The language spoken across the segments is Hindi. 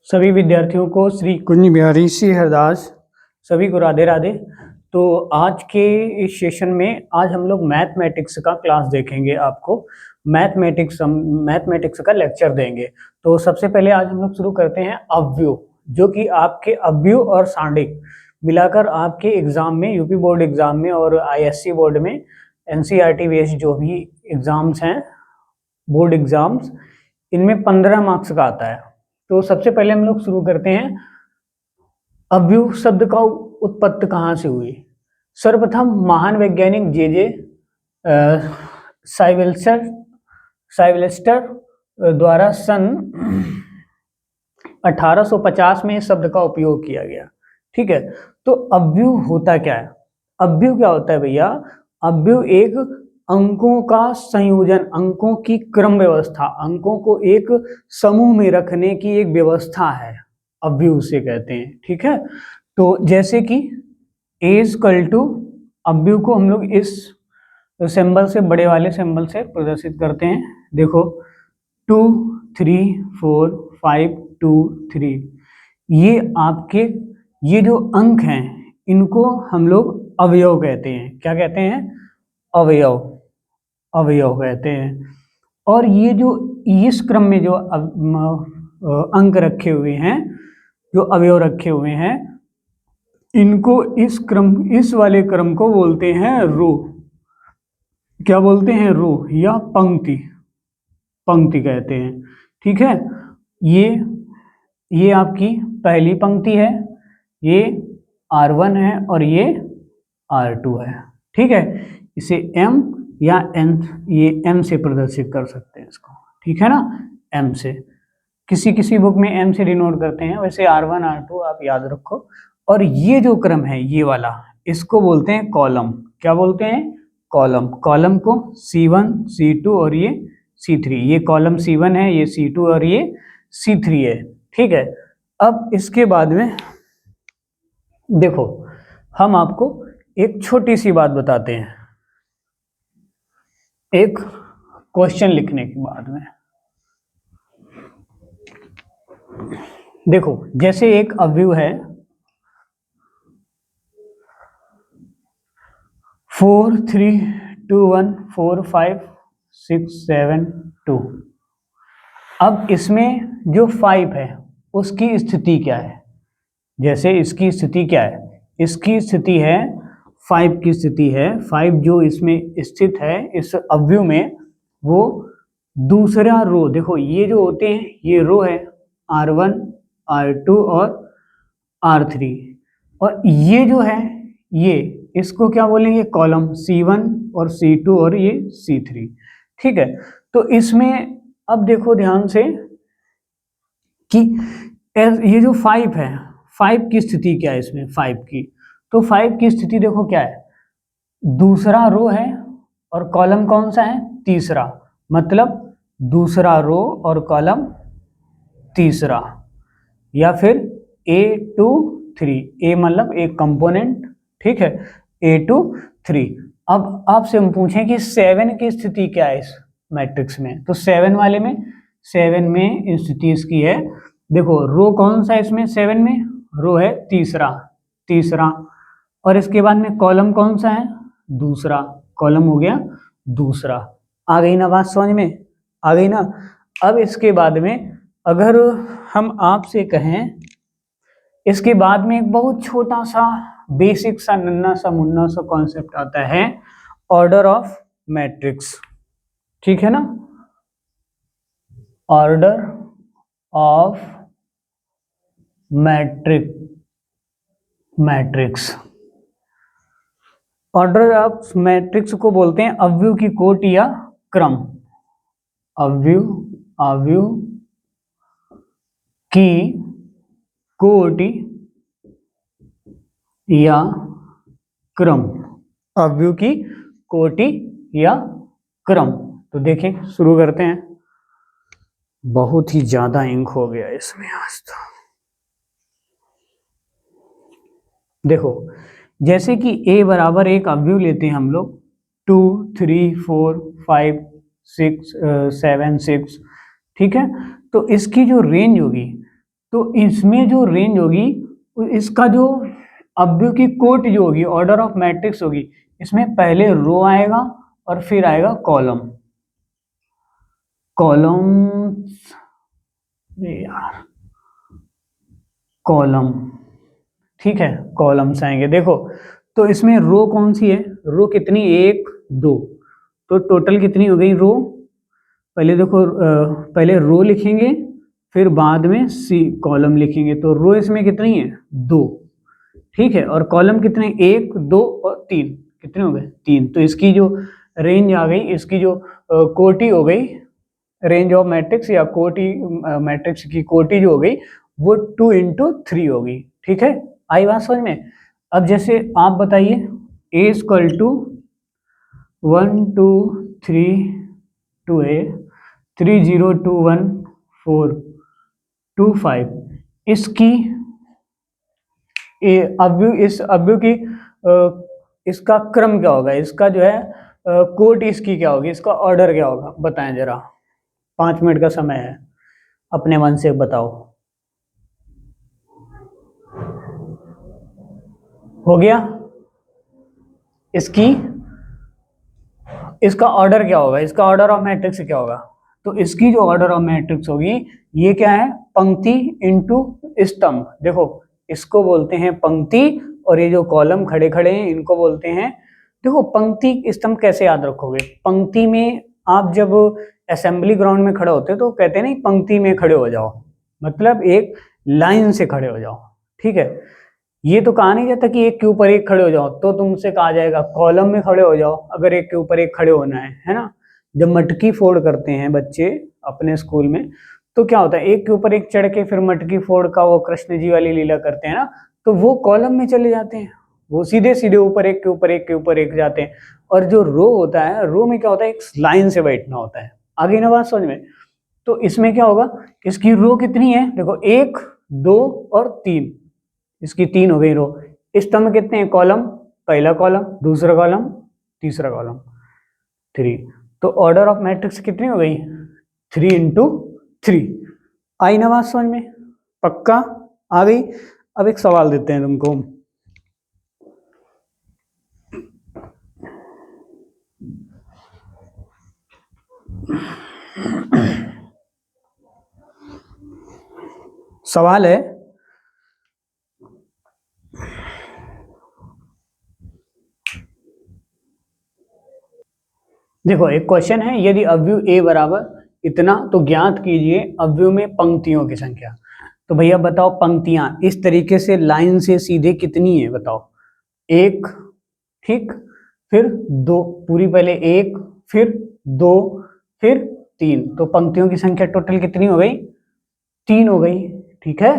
सभी विद्यार्थियों को श्री कुंज बिहारी सी हरदास सभी को राधे राधे। तो आज के इस सेशन में आज हम लोग मैथमेटिक्स का क्लास देखेंगे। आपको मैथमेटिक्स का लेक्चर देंगे। तो सबसे पहले आज हम लोग शुरू करते हैं अवयव, जो कि आपके अवयव और सांडिक मिलाकर आपके एग्जाम में, यूपी बोर्ड एग्जाम में और आईएससी बोर्ड में, एनसीईआरटी बेस्ड जो भी एग्जाम्स हैं, बोर्ड एग्जाम्स, इनमें 15 मार्क्स का आता है। तो सबसे पहले हम लोग शुरू करते हैं, अवयव शब्द का उत्पत्ति कहाँ से हुई। सर्वप्रथम महान वैज्ञानिक जे साइवेल्स्टर द्वारा सन 1850 में इस शब्द का उपयोग किया गया। ठीक है, तो अवयव होता क्या है? अवयव क्या होता है भैया? अवयव एक अंकों का संयोजन, अंकों की क्रम व्यवस्था, अंकों को एक समूह में रखने की एक व्यवस्था है, अवयव से कहते हैं। ठीक है, तो जैसे कि A=, अवयव को हम लोग इस सिंबल से, बड़े वाले सिंबल से प्रदर्शित करते हैं। देखो 2 3 4 5 2 3, ये आपके ये जो अंक हैं इनको हम लोग अवयव कहते हैं। क्या कहते हैं? अवयव, अवयव कहते हैं। और ये जो इस क्रम में जो अंक रखे हुए हैं, जो अवयव रखे हुए हैं, इनको इस वाले क्रम को बोलते हैं रो। क्या बोलते हैं? रो या पंक्ति, पंक्ति कहते हैं। ठीक है, ये आपकी पहली पंक्ति है, ये R1 है और ये R2 है। ठीक है, इसे M या N, ये M से प्रदर्शित कर सकते हैं इसको। ठीक है ना, M से, किसी किसी बुक में M से डिनोट करते हैं, वैसे R1 R2 आप याद रखो। और ये जो क्रम है, ये वाला, इसको बोलते हैं कॉलम। क्या बोलते हैं? कॉलम। कॉलम को C1 C2 और ये C3, ये कॉलम C1 है, ये C2 और ये C3 है। ठीक है, अब इसके बाद में देखो, हम आपको एक छोटी सी बात बताते हैं, एक क्वेश्चन लिखने के बाद में। देखो, जैसे एक अवयव है 4 3 2 1 4 5 6 7 2। अब इसमें जो 5 है उसकी स्थिति क्या है? जैसे इसकी स्थिति क्या है? इसकी स्थिति है 5 की स्थिति है। 5 जो इसमें स्थित है इस अवयव में, वो दूसरा रो, देखो ये जो होते हैं ये रो है, R1 R2 और R3, और ये जो है ये, इसको क्या बोलेंगे? कॉलम C1 और C2 और ये C3। ठीक है, तो इसमें अब देखो ध्यान से कि ये जो 5 है, 5 की स्थिति क्या है इसमें? 5 की, तो 5 की स्थिति देखो क्या है, दूसरा रो है और कॉलम कौन सा है? तीसरा, मतलब दूसरा रो और कॉलम तीसरा, या फिर A2 3, A मतलब एक कंपोनेंट। ठीक है, A2 3। अब आपसे हम पूछें कि 7 की स्थिति क्या है इस मैट्रिक्स में, तो 7 वाले में, 7 में स्थिति इसकी है, देखो रो कौन सा है इसमें? 7 में रो है तीसरा, तीसरा, और इसके बाद में कॉलम कौन सा है? दूसरा, कॉलम हो गया दूसरा। आ गई ना बात समझ में? आ गई ना? अब इसके बाद में अगर हम आपसे कहें, इसके बाद में एक बहुत छोटा सा बेसिक सा नन्ना सा मुन्ना सा कॉन्सेप्ट आता है, ऑर्डर ऑफ मैट्रिक्स। ठीक है ना, order of matrix. Order of matrix को बोलते हैं अवयव की कोटि या क्रम। अवयव की कोटि या क्रम, अवयव की कोटि या क्रम। तो देखें, शुरू करते हैं। बहुत ही ज्यादा इंक हो गया इसमें आज तो। देखो, जैसे कि A बराबर एक अवयव लेते हैं हम लोग, 2 3 4 5 6 7 6। ठीक है, तो इसकी जो रेंज होगी, तो इसमें जो रेंज होगी, इसका जो अवयव की कोटि जो होगी, ऑर्डर ऑफ मैट्रिक्स होगी, इसमें पहले रो आएगा और फिर आएगा कॉलम। कॉलम, ठीक है, कॉलम्स आएंगे। देखो तो इसमें रो कौन सी है, रो कितनी, 1 2, तो टोटल कितनी हो गई रो। पहले देखो पहले रो लिखेंगे, फिर बाद में सी कॉलम लिखेंगे। तो रो इसमें कितनी है, 2, ठीक है, और कॉलम कितने, 1 2 और 3, कितने हो गए, 3। तो इसकी जो रेंज आ गई, इसकी जो कोटि हो गई, रेंज ऑफ मैट्रिक्स या कोटि, मैट्रिक्स की कोटि जो हो गई वो 2 into 3 होगी, ठीक है। आई बात समझ में। अब जैसे आप बताइए, a इक्वल टू 1 2 3 2a 3 0 2 1 4 2 5, इसकी अवयव, इस अवयव की इसका क्रम क्या होगा, इसका जो है कोटि इसकी क्या होगी, इसका ऑर्डर क्या होगा, बताएं जरा। 5 मिनट का समय है, अपने मन से बताओ। हो गया, इसका ऑर्डर क्या होगा, इसका ऑर्डर ऑफ मैट्रिक्स क्या होगा। तो इसकी जो ऑर्डर ऑफ मैट्रिक्स होगी, ये क्या है, पंक्ति इंटू स्तंभ। देखो इसको बोलते हैं पंक्ति, और ये जो कॉलम खड़े खड़े हैं इनको बोलते हैं, देखो पंक्ति स्तंभ कैसे याद रखोगे। पंक्ति में आप जब असेंबली ग्राउंड में खड़े होते हो तो कहते हैं नहीं, पंक्ति में खड़े हो जाओ, मतलब एक लाइन से खड़े हो जाओ, ठीक है। ये तो कहा नहीं जाता कि एक के ऊपर एक खड़े हो जाओ, तो तुमसे कहा जाएगा कॉलम में खड़े हो जाओ, अगर एक के ऊपर एक खड़े होना है ना। जब मटकी फोड़ करते हैं बच्चे अपने स्कूल में, तो क्या होता है, एक के ऊपर एक चढ़ के फिर मटकी फोड़ का वो कृष्ण जी वाली लीला करते हैं ना, तो वो कॉलम में चले जाते हैं, वो सीधे सीधे ऊपर एक के ऊपर एक के ऊपर एक जाते हैं। और जो रो होता है, रो में क्या होता है, एक लाइन से बैठना होता है। आगे ना बात समझ में। तो इसमें क्या होगा, इसकी रो कितनी है, देखो 1 2 और 3, इसकी 3 हो गई रो। स्तंभ कितने हैं, कॉलम, पहला कॉलम, दूसरा कॉलम, तीसरा कॉलम, 3। तो ऑर्डर ऑफ मैट्रिक्स कितनी हो गई, 3 into 3। आई ना बात समझ में, पक्का आ गई। अब एक सवाल देते हैं तुमको। सवाल है, देखो एक क्वेश्चन है, यदि अवयव a बराबर इतना तो ज्ञात कीजिए अवयव में पंक्तियों की संख्या। तो भैया बताओ, पंक्तियां इस तरीके से लाइन से सीधे कितनी है, बताओ। 1, ठीक, फिर 2, पूरी पहले 1, फिर 2, फिर 3, तो पंक्तियों की संख्या टोटल कितनी हो गई, 3 हो गई, ठीक है।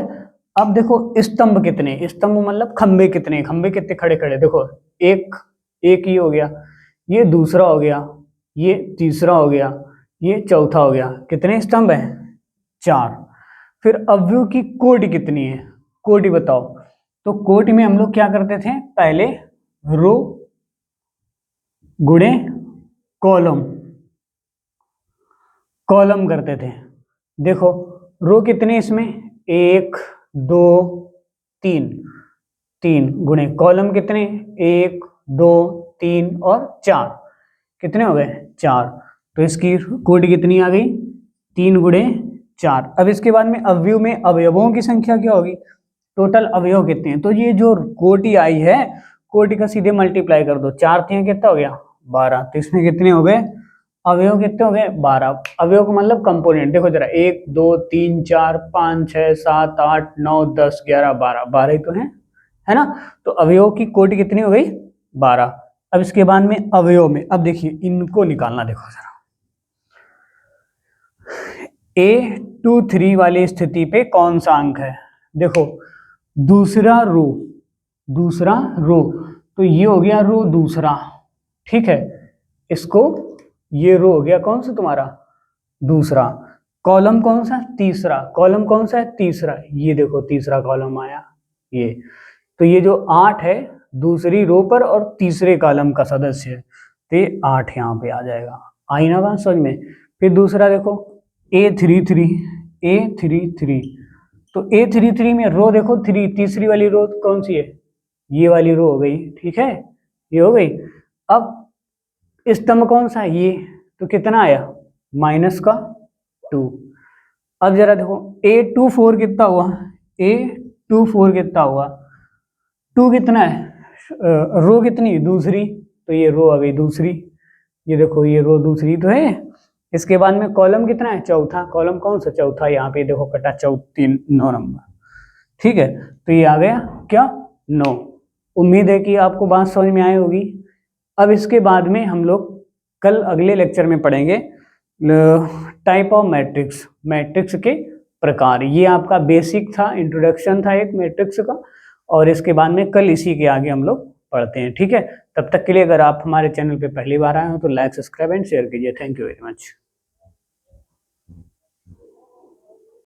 अब देखो स्तंभ कितने, स्तंभ मतलब खंबे कितने, खंबे कितने खड़े खड़े, देखो एक एक ही हो गया, ये दूसरा हो गया, ये तीसरा हो गया, ये चौथा हो गया, कितने स्तंभ है, 4। फिर अवयव की कोटि कितनी है, कोटि बताओ। तो कोटि में हम लोग क्या करते थे, पहले रो गुणे कॉलम, कॉलम करते थे। देखो रो कितने इसमें, 1 2 3, 3 गुणे कॉलम कितने, 1 2 3 और 4, कितने हो गए, 4। तो इसकी कोटि कितनी आ गई, 3 गुणे 4। अब इसके बाद में अवयव में अवयवों की संख्या क्या होगी, टोटल अवयव कितने हैं। तो ये जो कोटि आई है, कोटि का सीधे मल्टीप्लाई कर दो, 4 3 कितना हो गया, 12। तो इसमें कितने हो गए, अवयव कितने हो गए, 12। अवयव का मतलब कंपोनेंट, देखो जरा, 1 2 3 4 5 6 7 8 9 10 11 12, 12 ही तो है ना। तो अवयव की कोटि कितनी हो गई, 12। अब इसके बाद में अवयव में, अब देखिए इनको निकालना, देखो जरा। A 2 3 वाली स्थिति पे कौन सा अंक है, देखो दूसरा रो, दूसरा रो, तो ये हो गया रो दूसरा, ठीक है। इसको, ये रो हो गया कौन सा तुम्हारा, दूसरा। कॉलम कौन सा, तीसरा, कॉलम कौन सा है, तीसरा, ये देखो तीसरा कॉलम आया ये। तो ये जो 8 है दूसरी रो पर और तीसरे कॉलम का सदस्य है, तो ये 8 यहाँ पे आ जाएगा। आई ना बात समझ में। फिर दूसरा देखो, A 3 3, A 3 3, तो A33 में रो देखो 3, तीसरी वाली रो कौन सी है, ये वाली रो हो गई, ठीक है, ये हो गई। अब स्तंभ कौन सा है, ये, तो कितना आया -2। अब जरा देखो A24 कितना हुआ, A24 कितना हुआ, 2 कितना है, रो कितनी, दूसरी, तो ये रो आ गई दूसरी, ये देखो ये रो दूसरी तो है। इसके बाद में कॉलम कितना है, चौथा, कॉलम कौन सा, चौथा, यहाँ पे देखो कटा 9 नंबर, ठीक है, तो ये आ गया क्या, 9। उम्मीद है कि आपको बात समझ में आई होगी। अब इसके बाद में हम लोग कल अगले लेक्चर में पढ़ेंगे टाइप ऑफ मैट्रिक्स, मैट्रिक्स के प्रकार। ये आपका बेसिक था, इंट्रोडक्शन था एक मैट्रिक्स का, और इसके बाद में कल इसी के आगे हम लोग पढ़ते हैं, ठीक है। तब तक के लिए अगर आप हमारे चैनल पे पहली बार आए हो तो लाइक, सब्सक्राइब एंड शेयर कीजिए। Thank you very much.